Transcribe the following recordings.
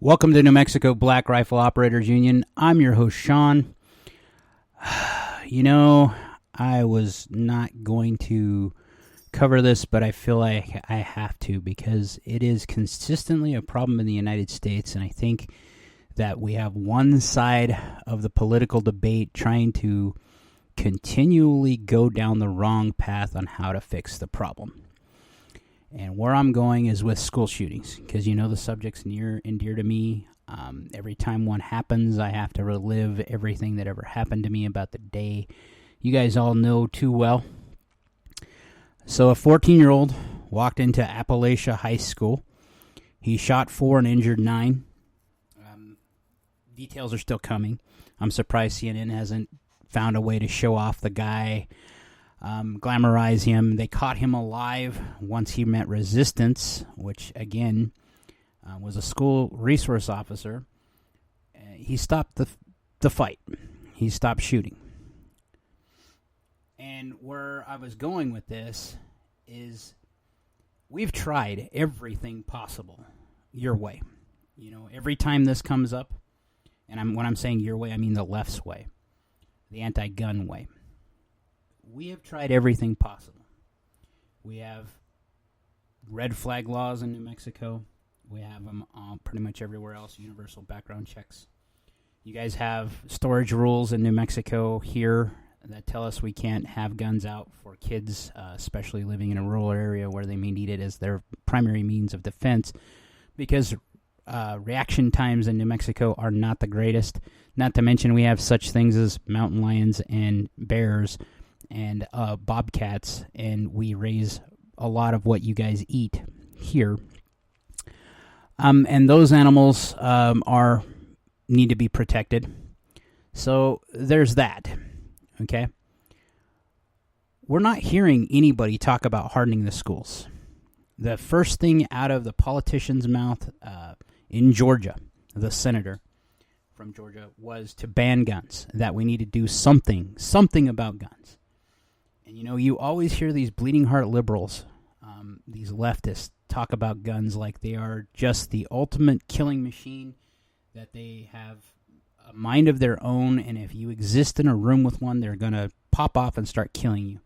Welcome to New Mexico Black Rifle Operators Union. I'm your host, Sean. I was not going to cover this, but I feel like I have to because it is consistently a problem in the United States, and I think that we have one side of the political debate trying to continually go down the wrong path on how to fix the problem. And where I'm going is with school shootings, because the subject's near and dear to me. Every time one happens, I have to relive everything that ever happened to me about the day. You guys all know too well. So a 14-year-old walked into Appalachia High School. He shot 4 and injured 9. Details are still coming. I'm surprised CNN hasn't found a way to show off the guy, glamorize him. They caught him alive once he met resistance, which, again, was a school resource officer. He stopped the fight. He stopped shooting. And where I was going with this is we've tried everything possible your way. Every time this comes up, and when I'm saying your way, I mean the left's way, the anti-gun way. We have tried everything possible. We have red flag laws in New Mexico. We have them pretty much everywhere else, universal background checks. You guys have storage rules in New Mexico here that tell us we can't have guns out for kids, especially living in a rural area where they may need it as their primary means of defense, because reaction times in New Mexico are not the greatest. Not to mention we have such things as mountain lions and bears and bobcats, and we raise a lot of what you guys eat here. And those animals need to be protected. So there's that, okay? We're not hearing anybody talk about hardening the schools. The first thing out of the politician's mouth in Georgia, the senator from Georgia, was to ban guns, that we need to do something about guns. And you always hear these bleeding heart liberals, these leftists, talk about guns like they are just the ultimate killing machine, that they have a mind of their own, and if you exist in a room with one, they're going to pop off and start killing you.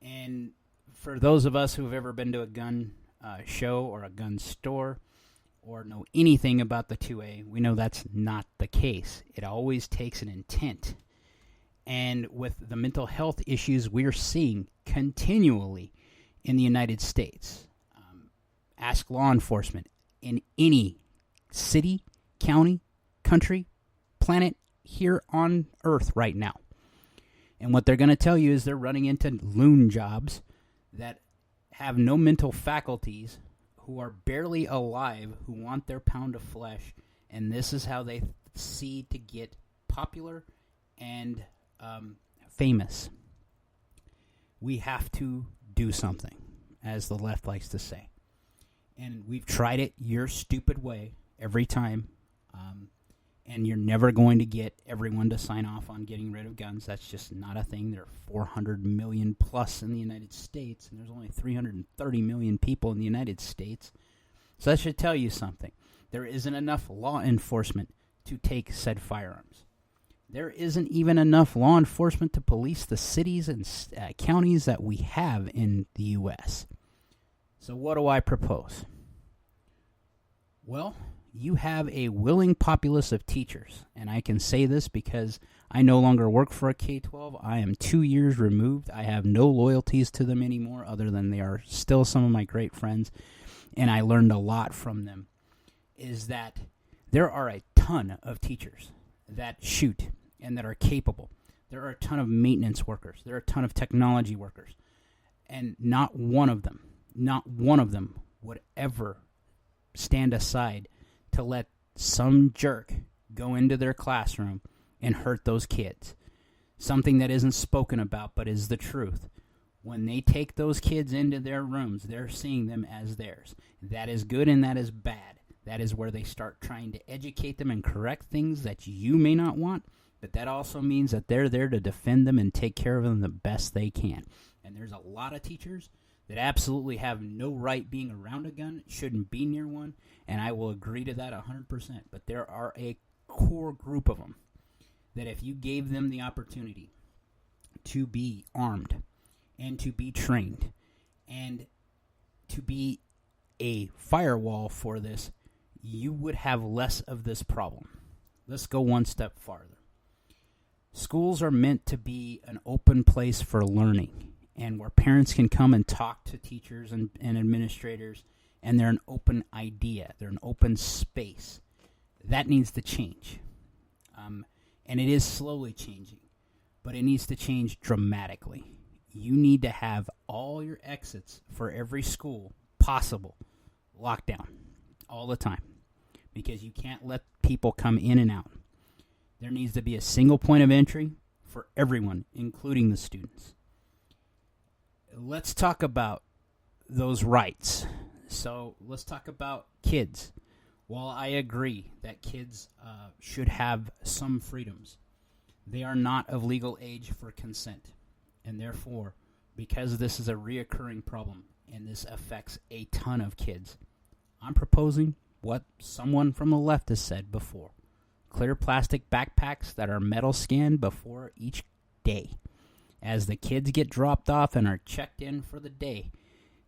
And for those of us who have ever been to a gun show or a gun store or know anything about the 2A, we know that's not the case. It always takes an intent. And with the mental health issues we're seeing continually in the United States, ask law enforcement in any city, county, country, planet here on Earth right now. And what they're going to tell you is they're running into loon jobs that have no mental faculties, who are barely alive, who want their pound of flesh, and this is how they see to get popular and famous. We have to do something, as the left likes to say. And we've tried it your stupid way every time, and you're never going to get everyone to sign off on getting rid of guns. That's just not a thing. There are 400 million plus in the United States, and there's only 330 million people in the United States. So that should tell you something. There isn't enough law enforcement to take said firearms. There isn't even enough law enforcement to police the cities and counties that we have in the U.S. So what do I propose? Well, you have a willing populace of teachers, and I can say this because I no longer work for a K-12. I am 2 years removed. I have no loyalties to them anymore, other than they are still some of my great friends, and I learned a lot from them, is that there are a ton of teachers that shoot and that are capable. There are a ton of maintenance workers. There are a ton of technology workers, and not one of them would ever stand aside to let some jerk go into their classroom and hurt those kids. Something that isn't spoken about but is the truth. When they take those kids into their rooms, they're seeing them as theirs. That is good and that is bad. That is where they start trying to educate them and correct things that you may not want, but that also means that they're there to defend them and take care of them the best they can. And there's a lot of teachers that absolutely have no right being around a gun, shouldn't be near one, and I will agree to that 100%. But there are a core group of them that if you gave them the opportunity to be armed and to be trained and to be a firewall for this, you would have less of this problem. Let's go one step farther. Schools are meant to be an open place for learning and where parents can come and talk to teachers and administrators, and they're an open idea. They're an open space. That needs to change. And it is slowly changing, but it needs to change dramatically. You need to have all your exits for every school possible locked down all the time because you can't let people come in and out. There needs to be a single point of entry for everyone, including the students. Let's talk about those rights. So let's talk about kids. While I agree that kids should have some freedoms, they are not of legal age for consent. And therefore, because this is a reoccurring problem and this affects a ton of kids, I'm proposing what someone from the left has said before. Clear plastic backpacks that are metal scanned before each day. As the kids get dropped off and are checked in for the day,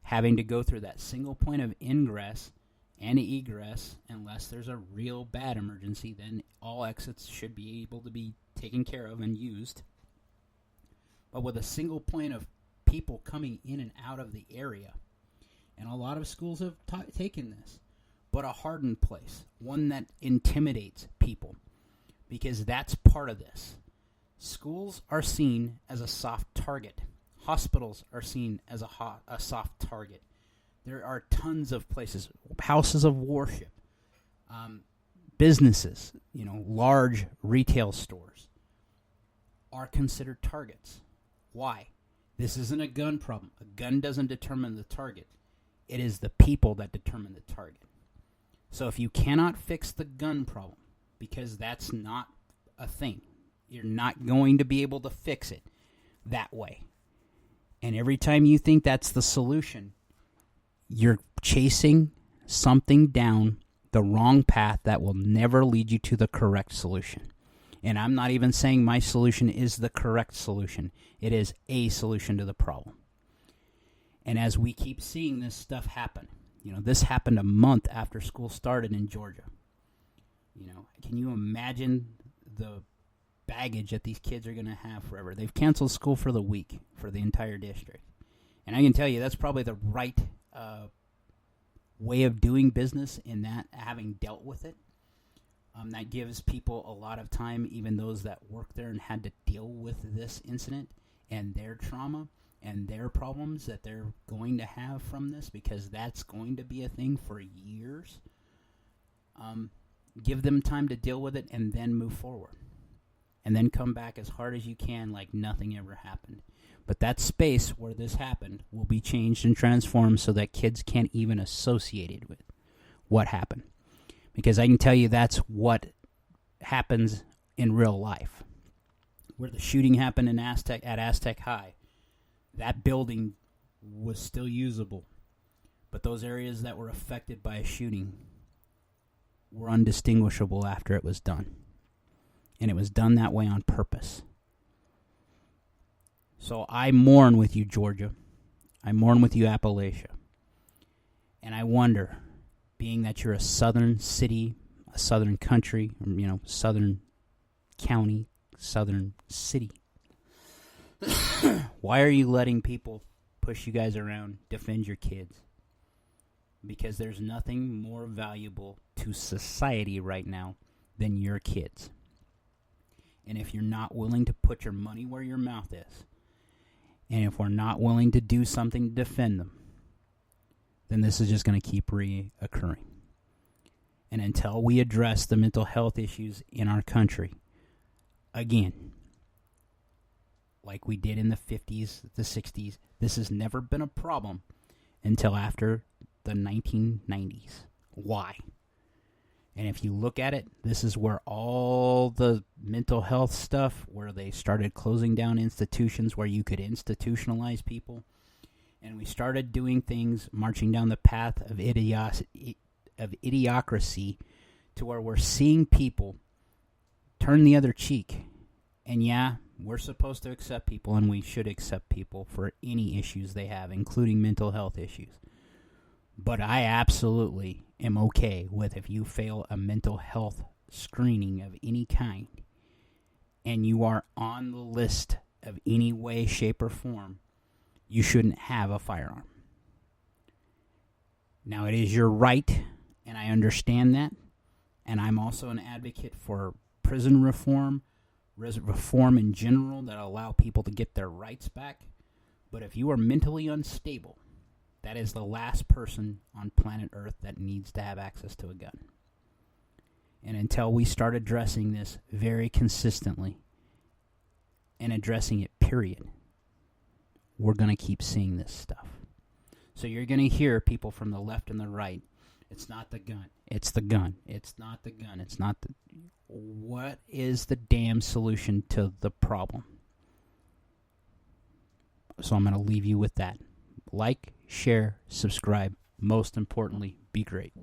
having to go through that single point of ingress and egress, unless there's a real bad emergency, then all exits should be able to be taken care of and used. But with a single point of people coming in and out of the area, and a lot of schools have taken this, but a hardened place, one that intimidates people, because that's part of this. Schools are seen as a soft target. Hospitals are seen as a soft target. There are tons of places, houses of worship, businesses, large retail stores are considered targets. Why? This isn't a gun problem. A gun doesn't determine the target. It is the people that determine the target. So if you cannot fix the gun problem, because that's not a thing, you're not going to be able to fix it that way. And every time you think that's the solution, you're chasing something down the wrong path that will never lead you to the correct solution. And I'm not even saying my solution is the correct solution. It is a solution to the problem. And as we keep seeing this stuff happen, this happened a month after school started in Georgia. Can you imagine the baggage that these kids are going to have forever? They've canceled school for the week for the entire district. And I can tell you that's probably the right way of doing business in that, having dealt with it. That gives people a lot of time, even those that work there and had to deal with this incident and their trauma and their problems that they're going to have from this, because that's going to be a thing for years. Give them time to deal with it and then move forward. And then come back as hard as you can like nothing ever happened. But that space where this happened will be changed and transformed so that kids can't even associate it with what happened. Because I can tell you that's what happens in real life. Where the shooting happened at Aztec High, that building was still usable. But those areas that were affected by a shooting were undistinguishable after it was done. And it was done that way on purpose. So I mourn with you, Georgia. I mourn with you, Appalachia. And I wonder, being that you're a southern city, a southern country, southern county, southern city, why are you letting people push you guys around, defend your kids? Because there's nothing more valuable to society right now than your kids. And if you're not willing to put your money where your mouth is, and if we're not willing to do something to defend them, then this is just going to keep reoccurring. And until we address the mental health issues in our country, again, like we did in the 50s, the 60s, this has never been a problem until after the 1990s. Why? And if you look at it, this is where all the mental health stuff, where they started closing down institutions where you could institutionalize people. and we started doing things, marching down the path of idiocracy, to where we're seeing people turn the other cheek. And yeah, we're supposed to accept people, and we should accept people for any issues they have, including mental health issues. But I absolutely am okay with if you fail a mental health screening of any kind, and you are on the list of any way, shape, or form, you shouldn't have a firearm. Now, it is your right, and I understand that, and I'm also an advocate for prison reform in general that allow people to get their rights back. But if you are mentally unstable, that is the last person on planet Earth that needs to have access to a gun. And until we start addressing this very consistently, and addressing it, period, we're going to keep seeing this stuff. So you're going to hear people from the left and the right, it's not the gun, it's the gun, it's not the gun, it's not the... What is the damn solution to the problem? So I'm going to leave you with that. Like, share, subscribe. Most importantly, be great.